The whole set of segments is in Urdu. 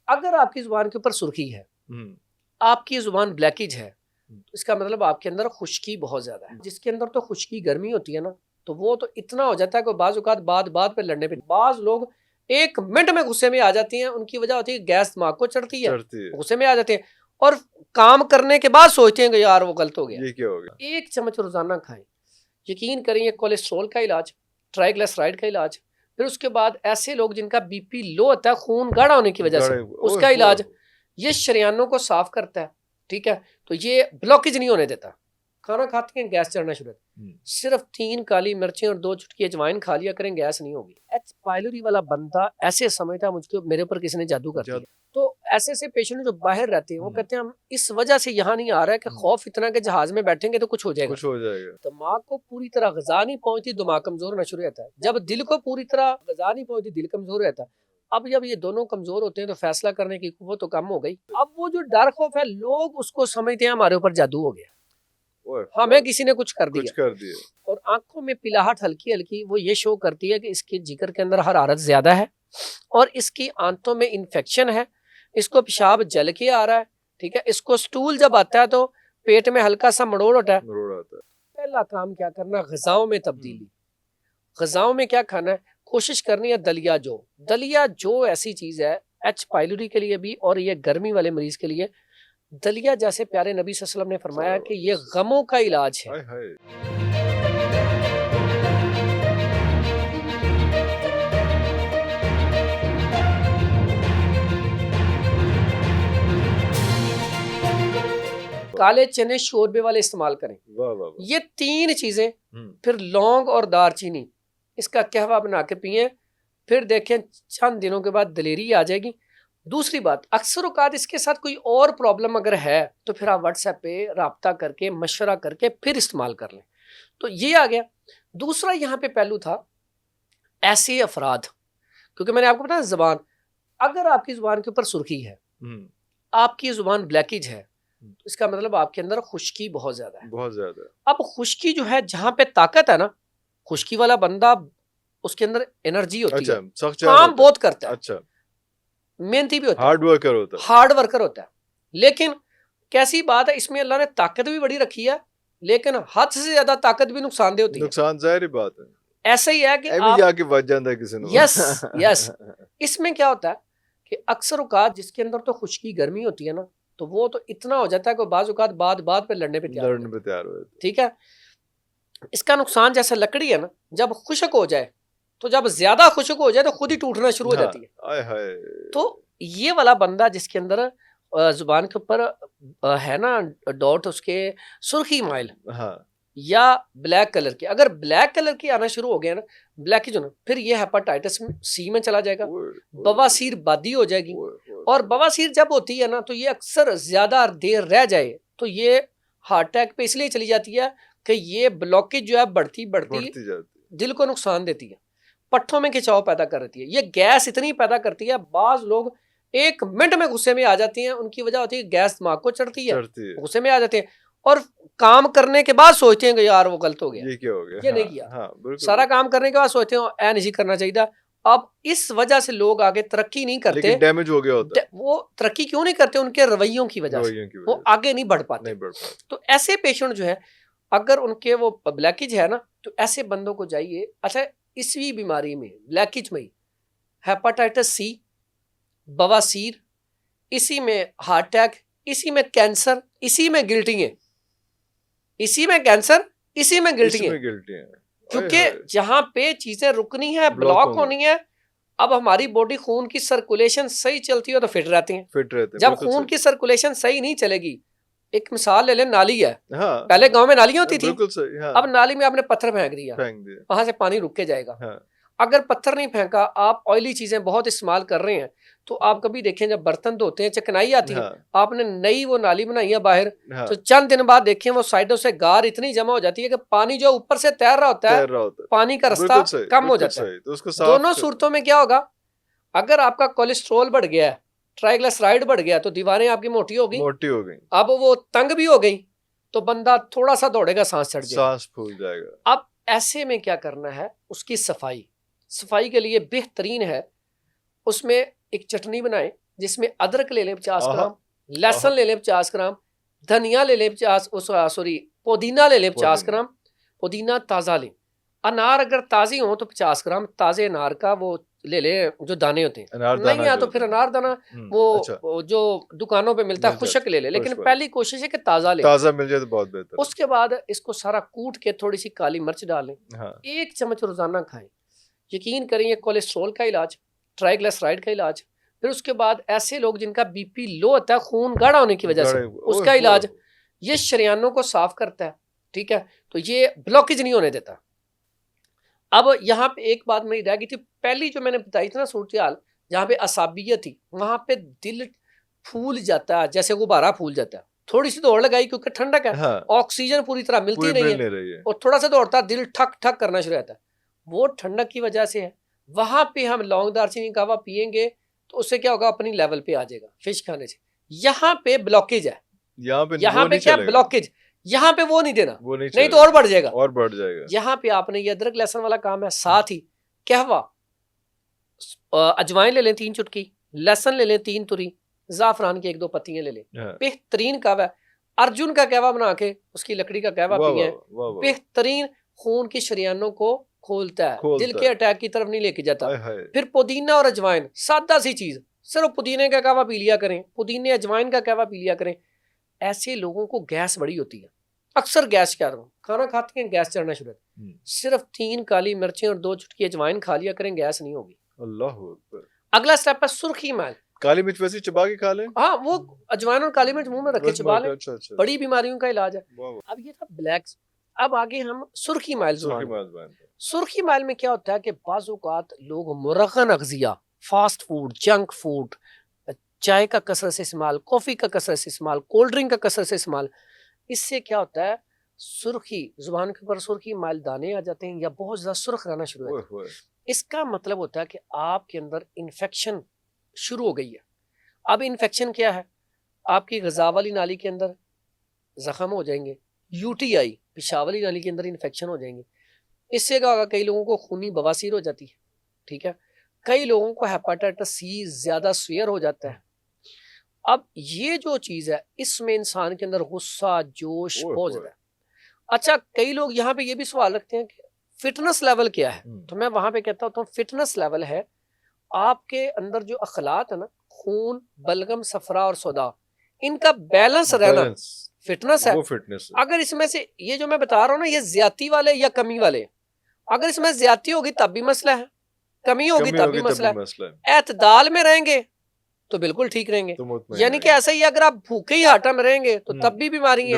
اگر آپ کی زبان کے اوپر سرخی ہے، آپ کی زبان بلیکیج ہے، اس کا مطلب آپ کے اندر خشکی بہت زیادہ ہے. جس کے اندر تو خشکی گرمی ہوتی ہے نا، تو وہ تو اتنا ہو جاتا ہے کہ بعض اوقات بات پہ لڑنے پہ بعض لوگ 1 منٹ میں غصے میں آ جاتی ہیں. ان کی وجہ ہوتی ہے گیس دماغ کو چڑھتی ہے، غصے میں آ جاتے ہیں اور کام کرنے کے بعد سوچتے ہیں کہ یار وہ غلط ہو گیا. یہ کیا ہو گیا؟ 1 چمچ روزانہ کھائیں، یقین کریں یہ کولیسٹرول کا علاج، ٹرائیگلیسرائڈ کا علاج، پھر اس کے بعد ایسے لوگ جن کا بی پی لو ہوتا ہے خون گاڑھا ہونے کی وجہ سے، اس کا علاج. یہ شریانوں کو صاف کرتا ہے، ٹھیک ہے، تو یہ بلاکیج نہیں ہونے دیتا. کھانا کھاتے ہیں گیس چڑھنا شروع ہوتا ہے، صرف 3 کالی مرچیں اور 2 چٹکی اجوائن کھا لیا کریں، گیس نہیں ہوگی. ایچ پائلوری والا بندہ ایسے سمجھتا ہے مجھ کو میرے اوپر کسی نے جادو کر دیا. تو ایسے پیشنٹ جو باہر رہتے ہیں وہ کہتے ہیں ہم اس وجہ سے یہاں نہیں آ رہا ہے کہ خوف اتنا کہ جہاز میں بیٹھیں گے تو کچھ ہو جائے گا. دماغ کو پوری طرح غذا نہیں پہنچتی، دماغ کمزور ہونا شروع ہوتا ہے. جب دل کو پوری طرح غذا نہیں پہنچتی، دل کمزور ہوتا ہے. اب جب یہ دونوں کمزور ہوتے ہیں تو فیصلہ کرنے کی قوت تو کم ہو گئی. اب وہ جو ڈر خوف ہے لوگ اس کو سمجھتے ہیں ہمارے اوپر جادو ہو گیا، ہمیں کسی نے کچھ کر دیا. اور آنکھوں میں پلاہٹ ہلکی ہلکی وہ یہ شو کرتی ہے کہ اس کے جگر کے اندر حرارت زیادہ ہے اور اس کی آنتوں میں انفیکشن ہے، اس کو پیشاب جل کے آ رہا ہے، ٹھیک ہے. اس کو سٹول جب آتا ہے تو پیٹ میں ہلکا سا مڑوڑ ہوتا ہے. پہلا کام کیا کرنا، غذاؤں میں تبدیلی. غذاؤں میں کیا کھانا ہے، کوشش کرنی ہے دلیا جو ایسی چیز ہے ایچ پائلوری کے لیے بھی اور یہ گرمی والے مریض کے لیے. دلیا جیسے پیارے نبی صلی اللہ علیہ وسلم نے فرمایا کہ یہ غموں کا علاج ہے. کالے چنے شوربے والے استعمال کریں. یہ 3 چیزیں، پھر لونگ اور دار چینی، اس کا قہوہ بنا کے پئیں، پھر دیکھیں چند دنوں کے بعد دلیری آ جائے گی. دوسری بات، اکثر اوقات اس کے ساتھ کوئی اور پرابلم اگر ہے تو پھر آپ واٹس ایپ پہ رابطہ کر کے مشورہ کر کے پھر استعمال کر لیں. تو یہ آ گیا. دوسرا یہاں پہ پہلو تھا ایسے افراد، کیونکہ میں نے آپ کو بتایا زبان، اگر آپ کی زبان کے اوپر سرخی ہے، آپ کی زبان بلیکیج ہے، اس کا مطلب آپ کے اندر خشکی بہت زیادہ ہے. اب خشکی جو ہے جہاں پہ طاقت ہے نا، خشکی والا بندہ اس کے اندر انرجی ہوتی ہے، کام بہت کرتا ہے، محنتی بھی ہوتا ہے، ہارڈ ورکر ہوتا ہے. لیکن کیسی بات ہے، اس میں اللہ نے طاقت بھی بڑی رکھی ہے، لیکن حد سے زیادہ طاقت بھی نقصان دہ ہوتی ہے. نقصان ظاہر بات ہے. ایسا ہی ہے کہ یس اس میں کیا ہوتا ہے کہ اکثر اوقات جس کے اندر تو خشکی گرمی ہوتی ہے نا، تو وہ تو اتنا ہو جاتا ہے کہ بعض اوقات بات پہ لڑنے پہ تیار ہو. ٹھیک ہے. اس کا نقصان جیسے لکڑی ہے نا، جب خشک ہو جائے تو جب زیادہ خشک ہو جائے تو خود ہی ٹوٹنا شروع ہو جاتی ہے. تو یہ والا بندہ جس کے اندر زبان کے اوپر ہے نا ڈاٹ، اس کے سرخی مائل یا بلیک کلر کی، اگر بلیک کلر کی آنا شروع ہو گیا نا، بلیک جو نا، پھر یہ ہیپاٹائٹس سی میں چلا جائے گا، بواسیر بادی ہو جائے گی. اور بواسیر جب ہوتی ہے نا تو یہ اکثر زیادہ دیر رہ جائے تو یہ ہارٹ اٹیک پہ اس لیے چلی جاتی ہے کہ یہ بلاکیج جو ہے بڑھتی دل کو نقصان دیتی ہے، پٹھوں میں کھچاؤ پیدا کر دیتی ہے، یہ گیس اتنی پیدا کرتی ہے. بعض لوگ 1 منٹ میں غصے میں آ جاتے ہیں، ان کی وجہ ہوتی ہے گیس دماغ کو چڑھتی ہے، غصے میں آ جاتے ہیں اور کام کرنے کے بعد سوچتے ہیں کہ یار وہ غلط ہو گیا، یہ نہیں کیا. سارا کام کرنے کے بعد سوچتے ہیں اے نہیں کرنا چاہیے. اب اس وجہ سے لوگ آگے ترقی نہیں کرتے، ڈیمیج ہو گیا ہوتا ہے. وہ ترقی کیوں نہیں کرتے؟ ان کے رویوں کی وجہ سے وہ آگے نہیں بڑھ پاتے. تو ایسے پیشنٹ جو ہے اگر ان کے وہ بلیکیج ہے نا، تو ایسے بندوں کو جائیے. اچھا، اسی بیماری میں بلیکیج میں ہیپاٹائٹس سی، بواسیر، اسی میں ہارٹ اٹیک، اسی میں کینسر، اسی میں گلٹنگیں، اسی میں کینسر، اسی میں گلٹنگیں، کیونکہ جہاں پہ چیزیں رکنی ہے، بلاک ہونی ہے. اب ہماری باڈی خون کی سرکولیشن صحیح چلتی ہے تو فٹ رہتے ہیں. جب خون کی سرکولیشن صحیح نہیں چلے گی، ایک مثال لے لیں، نالی ہے، پہلے گاؤں میں نالیاں ہوتی تھی، اب نالی میں آپ نے پتھر پھینک دیا، وہاں سے پانی رک کے جائے گا. اگر پتھر نہیں پھینکا، آپ آئلی چیزیں بہت استعمال کر رہے ہیں، تو آپ کبھی دیکھیں جب برتن دھوتے ہیں چکنائی آتی ہے، آپ نے نئی وہ نالی بنائی ہے باہر، تو چند دن بعد دیکھیں وہ سائڈوں سے گار اتنی جمع ہو جاتی ہے کہ پانی جو اوپر سے تیر رہا ہوتا ہے، پانی کا رستہ کم ہو جاتا ہے. دونوں صورتوں میں کیا ہوگا، اگر آپ کا کولیسٹرول بڑھ گیا ہے، ٹرائیگلیسرائڈ بڑھ گیا، تو دیواریں آپ کی موٹی ہو گئی، اب وہ تنگ بھی ہو گئی تو بندہ تھوڑا سا دوڑے گا، سانس چڑھ جائے گا، سانس پھول جائے گا. اب ایسے میں کیا کرنا ہے، اس کی صفائی کے لیے بہترین ہے، اس میں ایک چٹنی بنائیں، جس میں ادرک لے لیں 50 گرام، لہسن لے لیں 50 گرام، دھنیا لے لیں 50 پودینہ لے لیں 50 گرام، پودینہ تازہ لیں، انار اگر تازی ہوں تو 50 گرام تازے انار کا وہ لے لیں جو دانے ہوتے ہیں، نہیں ہے تو پھر انار دانہ وہ جو دکانوں پہ ملتا ہے خشک لے لے، لیکن پہلی کوشش ہے کہ تازہ لے، تازہ مل جائے تو بہت بہتر۔ اس کے بعد اس کو سارا کوٹ کے تھوڑی سی کالی مرچ ڈالیں، 1 چمچ روزانہ کھائیں، یقین کریں یہ کولیسٹرول کا علاج، ٹرائیگلیسرائڈ کا علاج، پھر اس کے بعد ایسے لوگ جن کا بی پی لو ہوتا ہے خون گاڑھا ہونے کی وجہ سے، اس کا علاج یہ شریانوں کو صاف کرتا ہے، ٹھیک ہے، تو یہ بلاکیج نہیں ہونے دیتا۔ اب یہاں پہ ایک بات میری رہ گئی تھی، پہلی جو میں نے بتائی تھی نا صورتحال جہاں پہ اعصابیت تھی، وہاں پہ دل پھول جاتا ہے جیسے غبارہ پھول جاتا ہے، تھوڑی سی دوڑ لگائی کیونکہ ٹھنڈک ہے، آکسیجن پوری طرح ملتی نہیں ہے اور تھوڑا سا دوڑتا دل ٹھک ٹھک کرنا شروع ہوتا ہے، وہ ٹھنڈک کی وجہ سے ہے۔ وہاں پہ ہم لونگ دارچینی کا قہوہ پیئیں گے تو اس سے کیا ہوگا، اپنی لیول پہ آ جائے گا فش کھانے سے۔ یہاں پہ بلاکیج ہے، یہاں پہ کیا بلاکیج، یہاں پہ وہ نہیں دینا، نہیں تو اور بڑھ جائے گا، یہاں پہ آپ نے یہ ادرک لہسن والا کام ہے، ساتھ ہی قہوہ، اجوائن لے لیں 3 چٹکی، لہسن لے لیں 3 توری، زعفران کی 1-2 پتیاں لے لیں، بہترین قہوہ ہے، ارجن کا قہوہ بنا کے اس کی لکڑی کا قہوہ پیئیں، بہترین، خون کی شریانوں کو کھولتا ہے، دل کے اٹیک کی طرف نہیں لے کے جاتا۔ پھر پودینہ اور اجوائن، سادہ سی چیز، صرف پودینے کا قہوہ پی لیا کریں، پودینے اجوائن کا قہوہ پی لیا کریں۔ ایسے لوگوں کو گیس بڑی ہوتی ہے، اکثر گیس کیا رہوں، کھانا کھاتے ہیں گیس چڑھنا شروع ہوتا ہے، صرف 3 کالی مرچیں اور 2 چٹکی اجوائن کھا لیا کریں، گیس نہیں ہوگی۔ اللہ اکبر۔ اگلا سٹیپ ہے سرخی میل، کالی مرچ ویسے چبا کے کھا لیں، ہاں وہ اجوائن اور کالی مرچ منہ میں رکھے چبا لیں، بڑی بیماریوں کا علاج ہے۔ اب یہ تھا بلیکس، اب آگے ہم سرخی میل زبان۔ سرخی میل میں کیا ہوتا ہے کہ بعض اوقات لوگ مرغن اغذیہ، فاسٹ فوڈ، جنک فوڈ، چائے کا کثرت سے استعمال، کافی کا کثرت سے استعمال، کولڈ ڈرنک کا کثرت سے استعمال، اس سے کیا ہوتا ہے، سرخی زبان کے اوپر سرخی میل دانے آ جاتے ہیں یا بہت زیادہ سرخ رہنا شروع ہوتا ہے۔ اس کا مطلب ہوتا ہے کہ آپ کے اندر انفیکشن شروع ہو گئی ہے۔ اب انفیکشن کیا ہے، آپ کی غذا والی نالی کے اندر زخم ہو جائیں گے، یو ٹی آئی پیشاب والی نالی کے اندر انفیکشن ہو جائیں گے، اس سے کیا ہوگا، کئی لوگوں کو خونی بواسیر ہو جاتی ہے، ٹھیک ہے، کئی لوگوں کو ہیپاٹائٹس سی زیادہ سویئر ہو جاتا ہے۔ اب یہ جو چیز ہے اس میں انسان کے اندر غصہ، جوش بہت زیادہ ہے۔ اچھا کئی لوگ یہاں پہ یہ بھی سوال رکھتے ہیں کہ فٹنس لیول کیا ہے، تو میں وہاں پہ کہتا ہوں فٹنس لیول ہے آپ کے اندر جو اخلاط ہے نا، خون، بلغم، صفرا اور سودا، ان کا بیلنس رہنا فٹنس ہے۔ اگر اس میں سے یہ جو میں بتا رہا ہوں نا، یہ زیادتی والے یا کمی والے، اگر اس میں زیادتی ہوگی تب بھی مسئلہ ہے، کمی ہوگی تب بھی مسئلہ ہے۔ اعتدال میں رہیں گے تو بالکل ٹھیک رہیں گے، یعنی کہ ایسا ہی اگر آپ بھوکے ہی ہاٹا میں رہیں گے تو تب بھی بیماری ہے،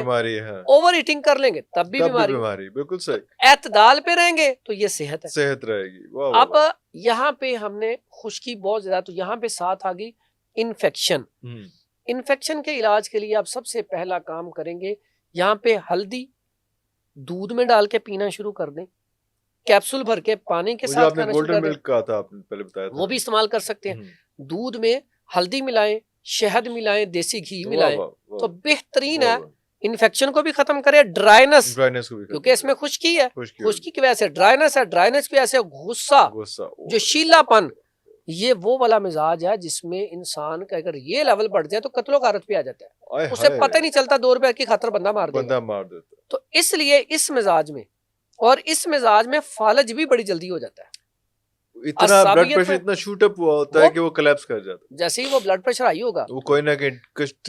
اوور ایٹنگ کر لیں گے تب بھی بیماری، بالکل صحیح۔ اعتدال پہ رہیں گے تو یہ صحت ہے، صحت رہے گی۔ اب یہاں پہ ہم نے خشکی بہت زیادہ، تو یہاں پہ ساتھ آ گئی انفیکشن۔ انفیکشن کے علاج کے لیے آپ سب سے پہلا کام کریں گے، یہاں پہ ہلدی دودھ میں ڈال کے پینا شروع کر دیں، کیپسول بھر کے پانی کے ساتھ کھانا شروع کر دیں، وہ بھی استعمال کر سکتے ہیں۔ دودھ میں ہلدی ملائیں، شہد ملائیں، دیسی گھی ملائیں تو بہترین ہے، انفیکشن کو بھی ختم کرے، ڈرائنس کیونکہ اس میں خشکی ہے، خشکی کی وجہ سے ڈرائنس ہے، ڈرائنس کی وجہ سے غصہ، جو شیلا پن، یہ وہ والا مزاج ہے جس میں انسان کا اگر یہ لیول بڑھ جائے تو قتل و غارت پہ آ جاتا ہے، اسے پتہ نہیں چلتا 2 روپے کی خاطر بندہ مار دیتا۔ تو اس لیے اس مزاج میں اور اس مزاج میں فالج بھی بڑی جلدی ہو جاتا ہے، اتنا بلڈ پریشر اتنا شوٹ اپ ہوا ہوتا ہے کہ وہ کلیپس کر جاتا ہے، جیسے ہی وہ بلڈ پریشر ہائی ہوگا وہ کوئی نہ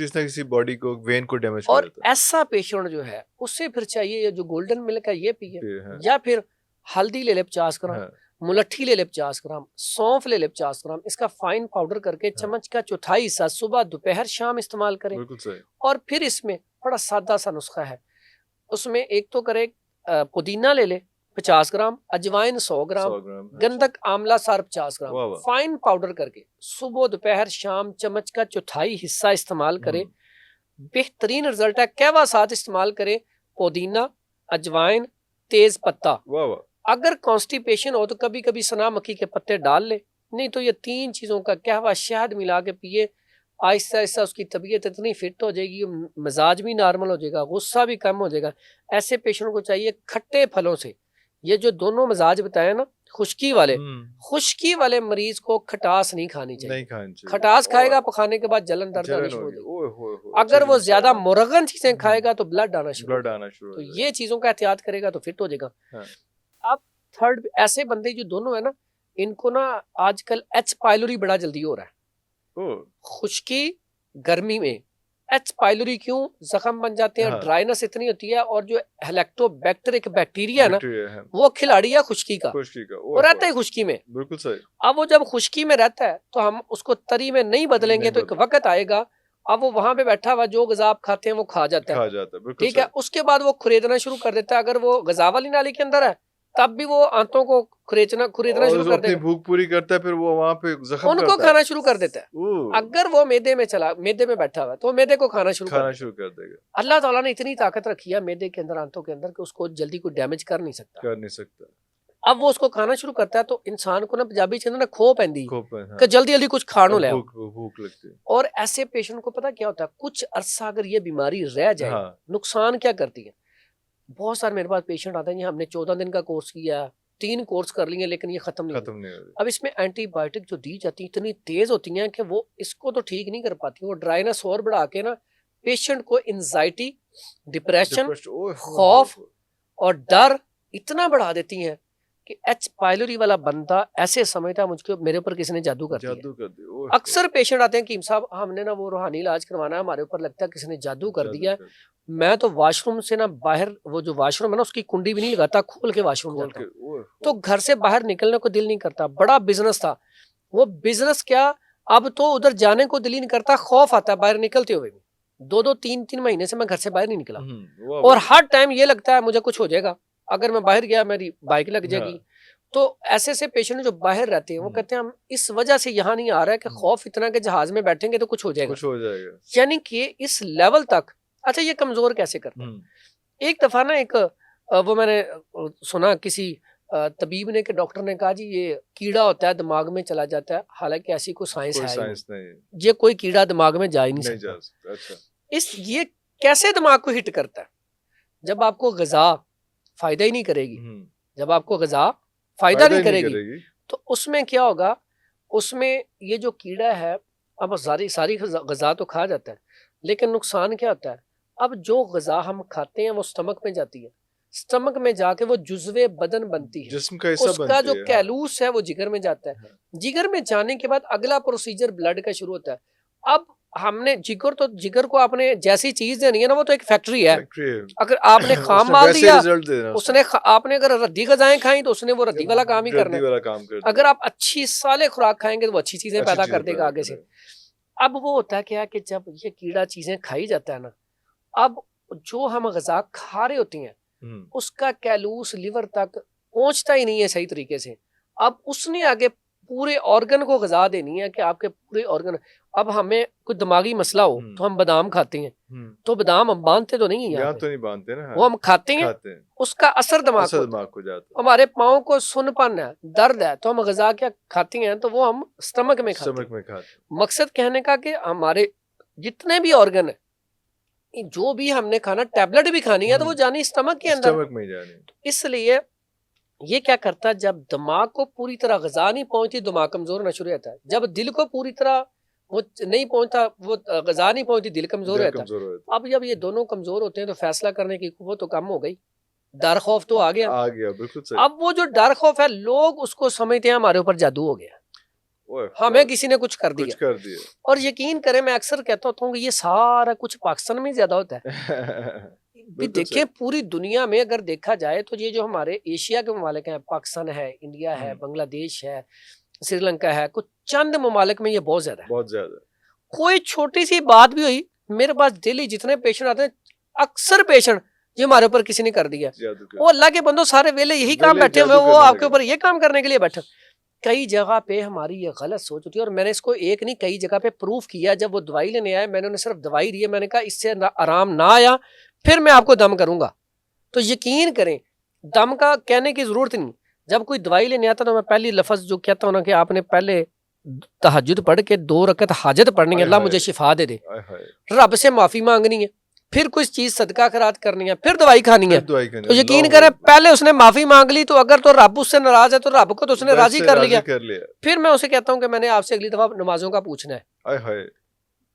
کسی باڈی کو، وین کو ڈیمیج کر دیتا ہے۔ اور ایسا پیشنٹ جو ہے اس سے پھر چاہیے جو گولڈن ملک ہے یہ پیے، یا پھر ہلدی لے لے 50 گرام، ملٹھی لے لے 50 گرام، سونف لے لے 50 گرام، اس کا فائن پاؤڈر کر کے چمچ کا 1/4 حصہ صبح دوپہر شام استعمال کریں۔ اور پھر اس میں بڑا سادہ سا نسخہ ہے، اس میں ایک تو کرے پودینہ لے لے 50 گرام، اجوائن 100 گرام، گندک آملہ سار 50 گرام، فائن پاؤڈر کر کے صبح دوپہر شام چمچ کا 1/4 حصہ استعمال کرے، بہترین رزلٹ ہے۔ قہوہ ساتھ استعمال کرے، پودینہ، اجوائن، تیز پتہ۔ اگر کانسٹیپیشن ہو تو کبھی کبھی سنا مکی کے پتے ڈال لے، نہیں تو یہ 3 چیزوں کا قہوہ شہد ملا کے پیے، آہستہ آہستہ اس کی طبیعت اتنی فٹ ہو جائے گی، مزاج بھی نارمل ہو جائے گا، غصہ بھی کم ہو جائے گا۔ ایسے پیشنٹ کو چاہیے کھٹے پھلوں سے، یہ جو دونوں مزاج بتائے نا، خشکی والے مریض کو کھٹاس نہیں کھانی چاہیے. کھٹاس کھائے گا پکانے کے بعد جلن درد آنا شروع ہو جائے. اگر وہ زیادہ مرغن چیزیں کھائے گا تو بلڈ آنا شروع تو یہ چیزوں کا احتیاط کرے گا تو فٹ ہو جائے گا. اب تھرڈ ایسے بندے جو دونوں ہیں نا ان کو نا آج کل ایچ پائلوری بڑا جلدی ہو رہا ہے. خشکی گرمی میں ایچ پائلوری کیوں زخم بن جاتے ہیں, ڈرائنس اتنی ہوتی ہے, اور جو ہیلیکٹوبیکٹر ایک بیکٹیریا ہے نا وہ کھلاڑی ہے خشکی کا, وہ رہتا ہے خشکی میں. بالکل صحیح. اب وہ جب خشکی میں رہتا ہے تو ہم اس کو تری میں نہیں بدلیں گے تو ایک وقت آئے گا اب وہ وہاں پہ بیٹھا ہوا جو غذا آپ کھاتے ہیں وہ کھا جاتا ہے. ٹھیک ہے, اس کے بعد وہ کھریدنا شروع کر دیتا ہے. اگر وہ غذا والی نالی کے اندر ہے تب بھی وہ آنتوں کو خریدنا شروع کر دیتا ہے, بھوک پوری کرتا ہے, پھر وہ وہاں پہ زخم ان کو کھانا شروع کر دیتا ہے. اگر وہ میدے میں بیٹھا ہوا ہے تو میدے کو کھانا شروع کر دے گا. اللہ تعالیٰ نے اتنی طاقت رکھی ہے میدے کے اندر, آنتوں کے اندر, کہ اس کو جلدی کوئی ڈیمیج کر نہیں سکتا. اب وہ اس کو کھانا شروع کرتا ہے تو انسان کو نا پنجابی چندر کھو پہندی کہ جلدی جلدی کچھ کھانو لے. اور ایسے پیشنٹ کو پتا کیا ہوتا ہے, کچھ عرصہ اگر یہ بیماری رہ جائے نقصان کیا کرتی ہے. بہت سارے میرے پاس پیشنٹ آتے ہیں, ہم نے 14 دن کا کورس کیا, 3 کورس کر لیے لیکن یہ ختم نہیں. اب اس میں اینٹی بایوٹک جو دی جاتی ہیں اتنی تیز ہوتی ہیں کہ وہ اس کو تو ٹھیک نہیں کر پاتی. وہ ڈرائنس اور بڑھا کے نا پیشنٹ کو انزائٹی, ڈپریشن, خوف اور ڈر اتنا بڑھا دیتی ہیں کہ ایچ پائلوری والا بندہ ایسے سمجھتا ہے مجھ کو میرے اوپر کسی نے جادو کر دیا. اکثر پیشنٹ آتے ہیں کہ صاحب ہم نے نا وہ روحانی علاج کروانا ہے, ہمارے اوپر لگتا ہے کسی نے جادو کر دیا. میں تو واش روم سے نا باہر, وہ جو واش روم ہے نا اس کی کنڈی بھی نہیں لگاتا, کھول کے واش روم جاتا ہوں. تو گھر سے باہر نکلنے کو دل نہیں کرتا. بڑا بزنس تھا وہ, بزنس کیا اب تو ادھر جانے کو دل ہی نہیں کرتا, خوف آتا ہے باہر نکلتے ہوئے بھی. 2-3 مہینے سے میں گھر سے باہر نہیں نکلا, اور ہر ٹائم یہ لگتا ہے مجھے کچھ ہو جائے گا, اگر میں باہر گیا میری بائک لگ جائے گی. تو ایسے پیشنٹ جو باہر رہتے ہیں وہ کہتے ہیں ہم اس وجہ سے یہاں نہیں آ رہا ہے کہ خوف اتنا کہ جہاز میں بیٹھیں گے تو کچھ ہو جائے گا. یعنی کہ اس لیول تک. اچھا یہ کمزور کیسے کرتے ہیں. ایک دفعہ نا ایک وہ میں نے سنا کسی طبیب نے کہ ڈاکٹر نے کہا جی یہ کیڑا ہوتا ہے دماغ میں چلا جاتا ہے, حالانکہ ایسی کوئی سائنس ہے یہ کوئی کیڑا دماغ میں جا ہی نہیں سکتا. یہ کیسے دماغ کو ہٹ کرتا ہے, جب آپ کو غذا فائدہ ہی نہیں کرے گی, جب آپ کو غذا فائدہ نہیں کرے گی تو اس میں کیا ہوگا, اس میں یہ جو کیڑا ہے اب ساری غذا تو کھا جاتا ہے لیکن نقصان کیا ہوتا ہے, اب جو غذا ہم کھاتے ہیں وہ سٹمک میں جاتی ہے, سٹمک میں جا کے وہ جزوے بدن بنتی ہے, جسم کا حصہ, اس کا جو کیلوس ہے وہ جگر میں جاتا ہے. جگر میں جانے کے بعد اگلا پروسیجر بلڈ کا شروع ہوتا ہے. اب ہم نے جگر کو آپ نے جیسی چیز دینی ہے نا وہ تو ایک فیکٹری ہے. اگر آپ نے خام مال دیا اس نے, آپ نے اگر ردی غذائیں کھائیں تو اس نے وہ ردی والا کام ہی کرنا ہے. اگر آپ اچھی صالح خوراک کھائیں گے تو وہ اچھی چیزیں پیدا کر دے گا آگے سے. اب وہ ہوتا ہے کیا کہ جب یہ کیڑا چیزیں کھائی جاتا ہے نا, اب جو ہم غذا کھا رہے ہوتی ہیں اس کا کیلوس لیور تک پہنچتا ہی نہیں ہے صحیح طریقے سے. اب اس نے آگے پورے آرگن کو غذا دینی ہے کہ آپ کے پورے آرگن. اب ہمیں کوئی دماغی مسئلہ ہو تو ہم بادام کھاتے ہیں, تو بادام ہم باندھتے تو نہیں ہیں, وہ ہم کھاتے ہیں, اس کا اثر دماغ کو جاتا ہے. ہمارے پاؤں کو سن پن ہے, درد ہے, تو ہم غذا کیا کھاتے ہیں تو وہ ہم سٹمک میں کھاتے ہیں. مقصد کہنے کا کہ ہمارے جتنے بھی آرگن ہیں, جو بھی ہم نے کھانا, ٹیبلٹ بھی کھانی ہے تو وہ جانی سٹمک کے اندر. اس لیے یہ کیا کرتا ہے, جب دماغ کو پوری طرح غذا نہیں پہنچتی دماغ کمزور ہونا شروع ہوتا ہے. جب دل کو پوری طرح وہ نہیں پہنچتا, وہ غذا نہیں پہنچتی, دل کمزور رہتا ہے. اب جب یہ دونوں کمزور ہوتے ہیں تو فیصلہ کرنے کی قوت تو کم ہو گئی, ڈر خوف تو آ گیا. اب وہ جو ڈر خوف ہے لوگ اس کو سمجھتے ہیں ہمارے اوپر جادو ہو گیا, ہمیں کسی نے کچھ کر دیا. اور یقین کریں میں اکثر کہتا ہوں کہ یہ سارا کچھ پاکستان میں زیادہ ہوتا ہے. دیکھیں پوری دنیا میں اگر دیکھا جائے تو یہ جو ہمارے ایشیا کے ممالک ہیں, پاکستان ہے, انڈیا ہے, بنگلہ دیش ہے, سری لنکا ہے, کچھ چند ممالک میں یہ بہت زیادہ ہے. بہت زیادہ. کوئی چھوٹی سی بات بھی ہوئی, میرے پاس ڈیلی جتنے پیشنٹ آتے ہیں اکثر پیشنٹ یہ ہمارے اوپر کسی نے کر دیا. وہ اللہ کے بندوں سارے ویلے یہی کام بیٹھے ہوئے, وہ آپ کے اوپر یہ کام کرنے کے لیے بیٹھے. کئی جگہ پہ ہماری یہ غلط سوچ ہوتی ہے, اور میں نے اس کو ایک نہیں کئی جگہ پہ پروف کیا. جب وہ دوائی لینے آئے میں نے انہیں صرف دوائی دی ہے, میں نے کہا اس سے آرام نہ آیا پھر میں آپ کو دم کروں گا. تو یقین کریں دم کا کہنے کی ضرورت نہیں. جب کوئی دوائی لینے آتا تو میں پہلی لفظ جو کہتا ہوں نا کہ آپ نے پہلے تہجد پڑھ کے 2 رکعت حاجت پڑھنی ہے, اللہ مجھے شفا دے دے, رب سے معافی مانگنی ہے, پھر کچھ چیز صدقہ خیرات کرنی ہے، پھر دوائی کھانی ہے، تو یقین اللہ کریں پہلے اس نے معافی مانگ لی، تو اگر تو رب اس سے ناراض ہے تو رب کو تو اس نے بس راضی سے کر لیا. لیا. پھر میں اسے کہتا ہوں کہ میں نے آپ سے اگلی دفعہ نمازوں کا پوچھنا ہے. ہائے ہائے.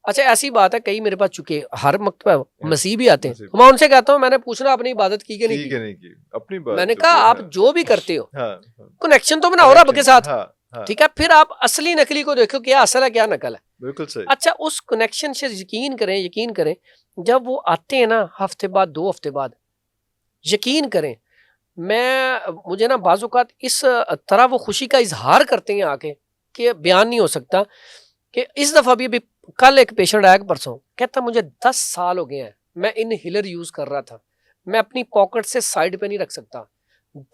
اچھا ایسی بات ہے کئی میرے پاس چکے ہر مرتبہ مسیح بھی آتے ہیں، میں ان سے کہتا ہوں میں نے پوچھنا اپنی عبادت کی کہ نہیں کی. اپنی بات میں نے کہا آپ جو بھی کرتے ہو ہاں کنیکشن تو بناؤ رب کے ساتھ، ہاں ٹھیک ہے، پھر آپ اصلی نقلی کو دیکھو کیا اصل ہے کیا نقل ہے. بالکل صحیح. اچھا اس کنیکشن سے یقین کریں جب وہ آتے ہیں نا ہفتے بعد 2 ہفتے بعد، یقین کریں مجھے نا بعض اوقات اس طرح وہ خوشی کا اظہار کرتے ہیں آ کے کہ بیان نہیں ہو سکتا. کہ اس دفعہ بھی کل ایک پیشنٹ آیا پرسوں، کہتا مجھے 10 سال ہو گئے ہیں میں انہیلر یوز کر رہا تھا، میں اپنی پاکٹ سے سائڈ پہ نہیں رکھ سکتا،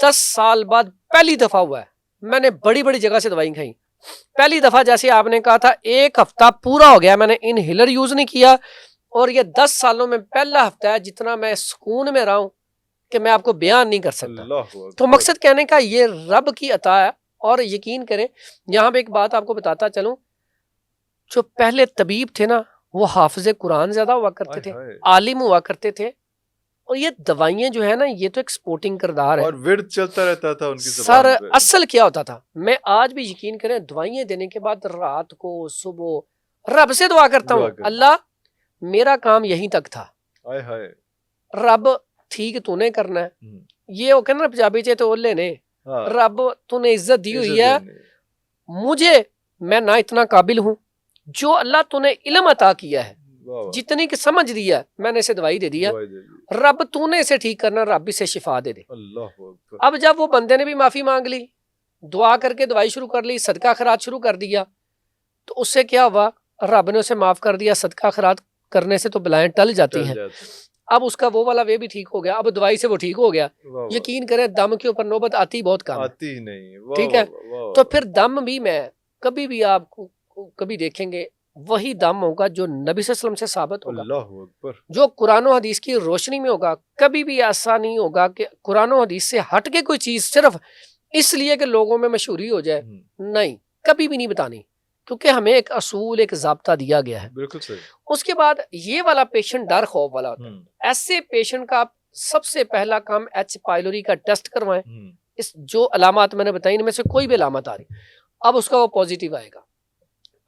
10 سال بعد پہلی دفعہ ہوا ہے، میں نے بڑی بڑی جگہ سے دوائی کھائی، پہلی دفعہ جیسے آپ نے کہا تھا 1 ہفتہ پورا ہو گیا میں نے انہیلر یوز نہیں کیا، اور یہ 10 سالوں میں پہلا ہفتہ ہے جتنا میں سکون میں رہا ہوں کہ میں آپ کو بیان نہیں کر سکتا. تو مقصد کہنے کا یہ رب کی عطا ہے. اور یقین کریں یہاں پہ ایک بات آپ کو بتاتا چلوں، جو پہلے طبیب تھے نا وہ حافظ قرآن زیادہ ہوا کرتے تھے، عالم ہوا کرتے تھے، اور یہ دوائیاں جو ہے نا یہ تو ایک سپورٹنگ کردار ہے، اور ورد چلتا رہتا تھا ان کی سر. زبان پہ. اصل کیا ہوتا تھا، میں آج بھی یقین کریں دوائیاں دینے کے بعد رات کو صبح رب سے دعا کرتا ہوں اللہ میرا کام یہیں تک تھا، رب ٹھیک تو نے کرنا ہے، یہ وہ کہنا پنجابی چ تو اولے نے رب تو نے عزت دی ہوئی ہے مجھے، میں نہ اتنا قابل ہوں، جو اللہ تو نے علم عطا کیا ہے جتنی کہ سمجھ دیا ہے میں نے اسے دوائی دے دیا، رب تو نے اسے ٹھیک کرنا، رب اسے شفا دے دے. اب جب وہ بندے نے بھی معافی مانگ لی، دعا کر کے دوائی شروع کر لی، صدقہ خیرات شروع کر دیا، تو اس سے کیا ہوا رب نے اسے معاف کر دیا. صدقہ خیرات کرنے سے تو بلائیں ٹل جاتی ہیں، اب اس کا وہ والا وے بھی ٹھیک ہو گیا، اب دوائی سے وہ ٹھیک ہو گیا. یقین کریں دم کے اوپر نوبت آتی بہت کم آتی نہیں، ٹھیک ہے. تو پھر دم بھی میں کبھی بھی آپ کو کبھی دیکھیں گے وہی دم ہوگا جو نبی صلی اللہ علیہ وسلم سے ثابت ہوگا، اللہ اکبر، جو قرآن و حدیث کی روشنی میں ہوگا. کبھی بھی ایسا نہیں ہوگا کہ قرآن و حدیث سے ہٹ کے کوئی چیز صرف اس لیے کہ لوگوں میں مشہوری ہو جائے، نہیں، کبھی بھی نہیں بتانی، کیونکہ ہمیں ایک اصول ایک ضابطہ دیا گیا ہے. بالکل صحیح. اس کے بعد یہ والا پیشنٹ ڈر خوف والا ہوتا ہے، ایسے پیشنٹ کا آپ سب سے پہلا کام ایچ پائلوری کا ٹیسٹ کروائیں. اس جو علامات میں نے بتائی ان میں سے کوئی بھی علامت آ رہی، اب اس کا وہ پازیٹیو آئے گا.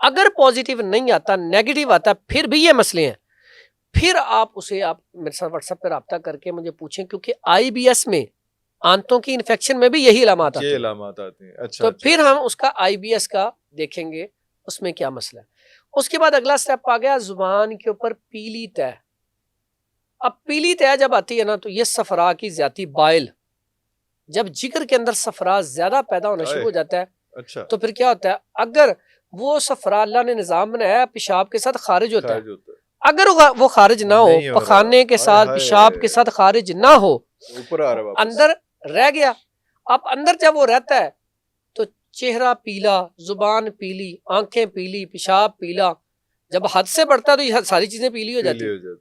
اگر پازیٹیو نہیں آتا، نیگیٹو آتا، پھر بھی یہ مسئلے ہیں، پھر آپ میرے ساتھ واٹس ایپ پہ رابطہ کر کے مجھے پوچھیں، کیونکہ IBS میں آنتوں کی انفیکشن میں بھی یہی علامات آتے ہیں. اچھا، تو پھر ہم اس کا IBS کا دیکھیں گے اس میں کیا مسئلہ ہے. اس کے بعد اگلا سٹیپ آ گیا زبان کے اوپر پیلی تہ. اب پیلی تہ جب آتی ہے نا تو یہ صفرا کی زیادتی بائل، جب جگر کے اندر صفرا زیادہ پیدا ہونا شروع ہو جاتا ہے. اچھا، تو پھر کیا ہوتا ہے اگر وہ صفرا اللہ نے نظام بنایا ہے پیشاب کے ساتھ خارج ہوتا ہے، اگر وہ خارج نہ ہو، پخانے کے ساتھ پیشاب کے ساتھ خارج نہ ہو، اندر رہ گیا. اب اندر جب وہ رہتا ہے تو چہرہ پیلا، زبان پیلی، آنکھیں پیلی، پیشاب پیلا. جب حد سے بڑھتا ہے تو یہ ساری چیزیں پیلی ہو جاتی ہیں.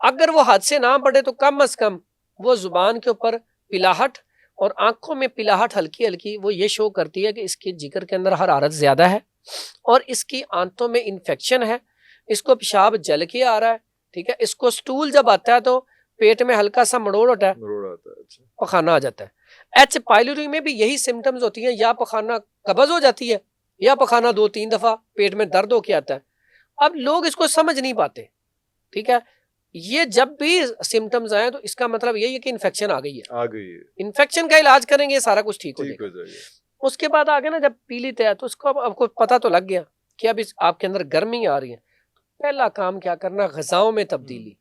اگر وہ حد سے نہ بڑھے تو کم از کم وہ زبان کے اوپر پلاہٹ اور آنکھوں میں پلاہٹ ہلکی ہلکی وہ یہ شو کرتی ہے کہ اس کے جگر کے اندر حرارت زیادہ ہے اور اس کی آنتوں میں انفیکشن ہے، اس کو پیشاب جل کے آ رہا ہے، ٹھیک ہے. اس کو سٹول جب آتا ہے تو پیٹ میں ہلکا سا مڑوڑ ہوتا ہے، پخانہ آ جاتا ہے. ایچ پائلوری میں بھی یہی سمٹمز ہوتی ہیں، یا پخانہ قبض ہو جاتی ہے یا پخانہ 2-3 دفعہ پیٹ میں درد ہو کے آتا ہے. اب لوگ اس کو سمجھ نہیں پاتے، ٹھیک ہے. یہ جب بھی سمٹمز آئیں تو اس کا مطلب یہی ہے کہ انفیکشن آ گئی ہے. انفیکشن کا علاج کریں گے سارا کچھ ٹھیک ہو جائے گا. اس کے بعد آگے نا جب پیلی تہ تو اس کو اب کو پتہ تو لگ گیا کہ اب آپ کے اندر گرمی آ رہی ہے. پہلا کام کیا کرنا، غذاؤں میں تبدیلی.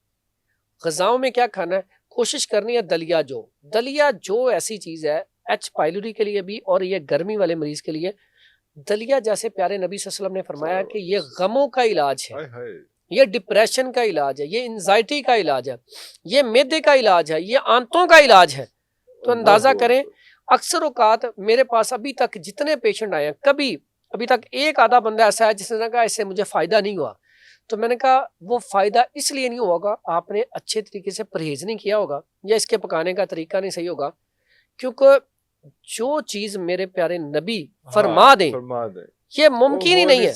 غذاؤں میں کیا کھانا ہے، کوشش کرنی ہے دلیا جو ایسی چیز ہے ایچ پائلوری کے لیے بھی اور یہ گرمی والے مریض کے لیے. دلیا جیسے پیارے نبی صلی اللہ علیہ وسلم نے فرمایا کہ یہ غموں کا علاج ہے، یہ ڈپریشن کا علاج ہے، یہ انزائٹی کا علاج ہے، یہ معدے کا علاج ہے، یہ آنتوں کا علاج ہے. تو اندازہ کریں اکثر اوقات میرے پاس ابھی تک جتنے پیشنٹ آئے ہیں کبھی ابھی تک ایک آدھا بندہ ایسا ہے جس نے کہا اس سے مجھے فائدہ نہیں ہوا. تو میں نے کہا وہ فائدہ اس لیے نہیں ہوگا آپ نے اچھے طریقے سے پرہیز نہیں کیا ہوگا یا اس کے پکانے کا طریقہ نہیں صحیح ہوگا، کیونکہ جو چیز میرے پیارے نبی فرما دیں یہ ممکن ہی نہیں ہے.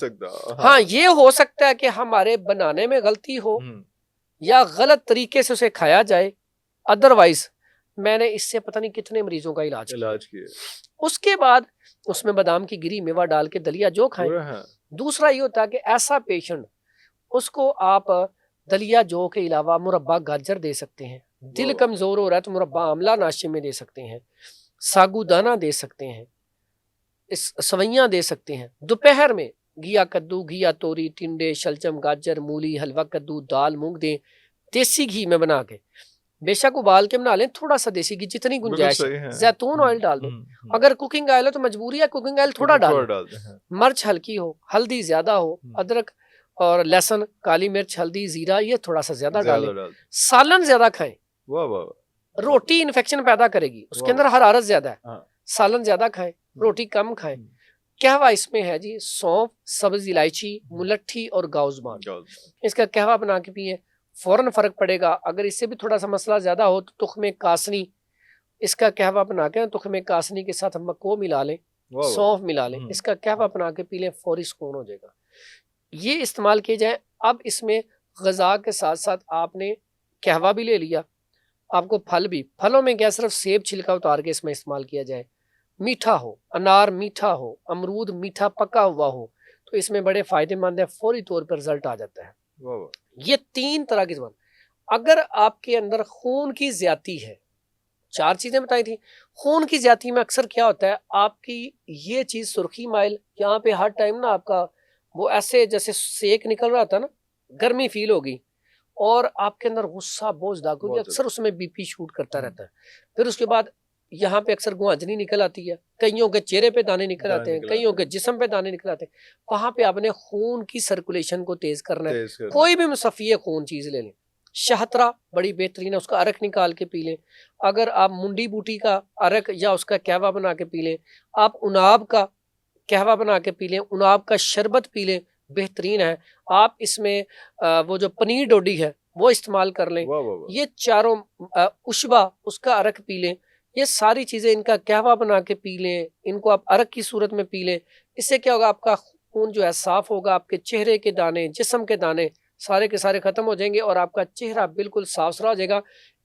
ہاں یہ ہو سکتا ہے کہ ہمارے بنانے میں غلطی ہو، یا غلط طریقے سے اسے کھایا جائے. ادروائز میں نے اس سے پتہ نہیں کتنے مریضوں کا علاج کیا. اس کے بعد اس میں بادام کی گری میوہ ڈال کے دلیا جو کھائیں. دوسرا یہ ہوتا ہے کہ ایسا پیشنٹ اس کو آپ دلیا جو کے علاوہ مربع گاجر دے سکتے ہیں. دل کمزور ہو رہا ہے تو مربع آملہ ناشتے میں دے سکتے ہیں, ساگو دانہ دے سکتے ہیں, سوئیاں دے سکتے ہیں. دوپہر میں گھیا کدو, گھیا توری, ٹنڈے, شلجم, گاجر, مولی, حلوہ کدو, دال مونگ دیں دیسی گھی میں بنا کے, بے شک ابال کے بنا لیں, تھوڑا سا دیسی گھی جتنی گنجائش ہے. زیتون آئل ڈال دیں, اگر کوکنگ آئل ہے تو مجبوری ہے کوکنگ آئل تھوڑا ڈالیں. مرچ ہلکی ہو, ہلدی زیادہ ہو, ادرک اور لہسن, کالی مرچ, ہلدی, زیرہ یہ تھوڑا سا زیادہ ڈالیں. سالن زیادہ کھائیں, روٹی انفیکشن پیدا کرے گی, اس کے اندر حرارت زیادہ ہے. سالن زیادہ کھائیں, روٹی کم کھائیں. قہوہ اس میں ہے جی سونف, سبز الائچی, ملٹھی اور گاؤزبان. اس کا قہوہ بنا کے پیئیں, فوراً فرق پڑے گا. اگر اس سے بھی تھوڑا سا مسئلہ زیادہ ہو تو تخم کاسنی, اس کا قہوہ بنا کے تخم کاسنی کے ساتھ مکو ملا لیں, سونف ملا لیں, اس کا قہوہ بنا کے پی لیں, فوری سکون ہو جائے گا. یہ استعمال کیے جائیں. اب اس میں غذا کے ساتھ ساتھ آپ نے قہوہ بھی لے لیا, آپ کو پھل بھی, پھلوں میں کیا صرف سیب چھلکا اتار کے اس میں استعمال کیا جائے. میٹھا ہو, انار میٹھا ہو, امرود میٹھا پکا ہوا ہو تو اس میں بڑے فائدے مند ہے, فوری طور پر رزلٹ آ جاتا ہے. یہ 3 طرح کی زبان. اگر آپ کے اندر خون کی زیادتی ہے, 4 چیزیں بتائی تھی. خون کی زیادتی میں اکثر کیا ہوتا ہے, آپ کی یہ چیز سرخی مائل یہاں پہ ہر ٹائم نا آپ کا وہ ایسے جیسے سیک نکل رہا تھا نا, گرمی فیل ہوگی, اور آپ کے اندر غصہ بوجھ داغ ہوگی, اکثر اس میں بی پی شوٹ کرتا رہتا ہے. پھر اس کے بعد یہاں پہ اکثر گوانجنی نکل آتی ہے, کئیوں کے چہرے پہ دانے نکل آتے ہیں, کئیوں کے جسم پہ دانے نکل آتے ہیں. وہاں پہ آپ نے خون کی سرکولیشن کو تیز کرنا ہے. کوئی بھی مصفی خون چیز لے لیں, شہترہ بڑی بہترین ہے, اس کا عرق نکال کے پی لیں. اگر آپ منڈی بوٹی کا عرق یا اس کا قہوہ بنا کے پی لیں, آپ اناب کا قہوہ بنا کے پی لیں, اناب کا شربت پی لیں, بہترین ہے. آپ اس میں وہ جو پنیر ڈوڈی ہے وہ استعمال کر لیں. یہ چاروں, اشبا اس کا عرق پی لیں. یہ ساری چیزیں ان کا قہوہ بنا کے پی لیں, ان کو آپ عرق کی صورت میں پی لیں. اس سے کیا ہوگا, آپ کا خون جو ہے صاف ہوگا, آپ کے چہرے کے دانے, جسم کے دانے سارے کے سارے ختم ہو جائیں گے, اور آپ کا چہرہ بالکل صاف ستھرا ہو جائے گا.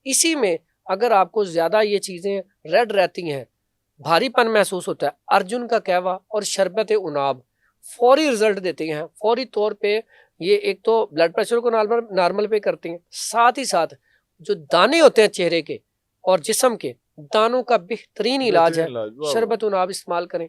اسی میں اگر آپ کو زیادہ یہ چیزیں ریڈ رہتی ہیں, بھاری پن محسوس ہوتا ہے, ارجن کا قہوہ اور شربت اناب فوری رزلٹ دیتے ہیں. فوری طور پہ یہ ایک تو بلڈ پریشر کو نارمل پہ کرتے ہیں, ساتھ ہی ساتھ جو دانے ہوتے ہیں چہرے کے اور جسم کے دانوں کا بہترین علاج ہے. شربت اناب استعمال کریں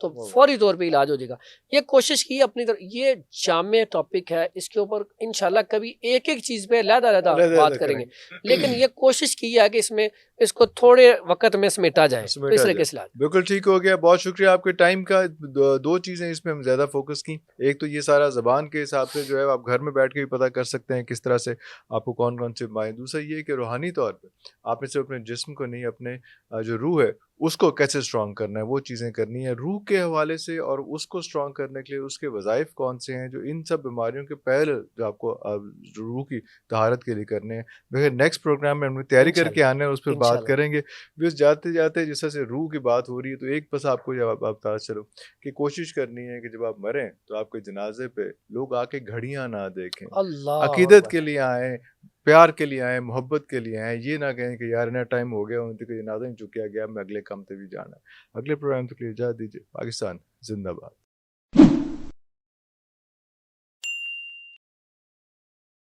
تو فوری طور پہ علاج ہو جائے گا. یہ کوشش کی اپنی طرف, یہ جامع ٹاپک ہے, اس کے اوپر انشاءاللہ کبھی ایک ایک چیز پہ علیحدہ بات کریں گے, لیکن یہ کوشش کی ہے کہ اس میں اس کو تھوڑے وقت میں سمیٹا جائے. اس طریقے سے بالکل ٹھیک ہو گیا. بہت شکریہ آپ کے ٹائم کا. 2 چیزیں اس میں ہم زیادہ فوکس کی. ایک تو یہ سارا زبان کے حساب سے جو ہے آپ گھر میں بیٹھ کے بھی پتہ کر سکتے ہیں کس طرح سے آپ کو کون کون سے بیماری. دوسرا یہ کہ روحانی طور پہ آپ نے صرف اپنے جسم کو نہیں, اپنے جو روح ہے اس کو کیسے اسٹرانگ کرنا ہے, وہ چیزیں کرنی ہے روح کے حوالے سے, اور اس کو اسٹرانگ کرنے کے لیے اس کے وظائف کون سے ہیں جو ان سب بیماریوں کے پہلے جو آپ کو روح کی طہارت کے لیے کرنے ہیں. بغیر نیکسٹ پروگرام میں ہم نے تیاری کر کے آنا ہے, اس پہ بات کریں گے. بس جاتے جاتے جس طرح سے روح کی بات ہو رہی ہے تو ایک بس آپ کو جب آپ بتا چلو کہ کوشش کرنی ہے کہ جب آپ مریں تو آپ کے جنازے پہ لوگ آ کے گھڑیاں نہ دیکھیں, عقیدت کے لیے آئیں, پیار کے لیے آئیں, محبت کے لیے آئیں. یہ نہ کہیں کہ یار اتنا ٹائم ہو گیا ان کے جنازہ نہیں چکیا گیا, میں اگلے کام پہ بھی جانا ہے. اگلے پروگرام تک کے لیے اجازت دیجیے. پاکستان زندہ باد.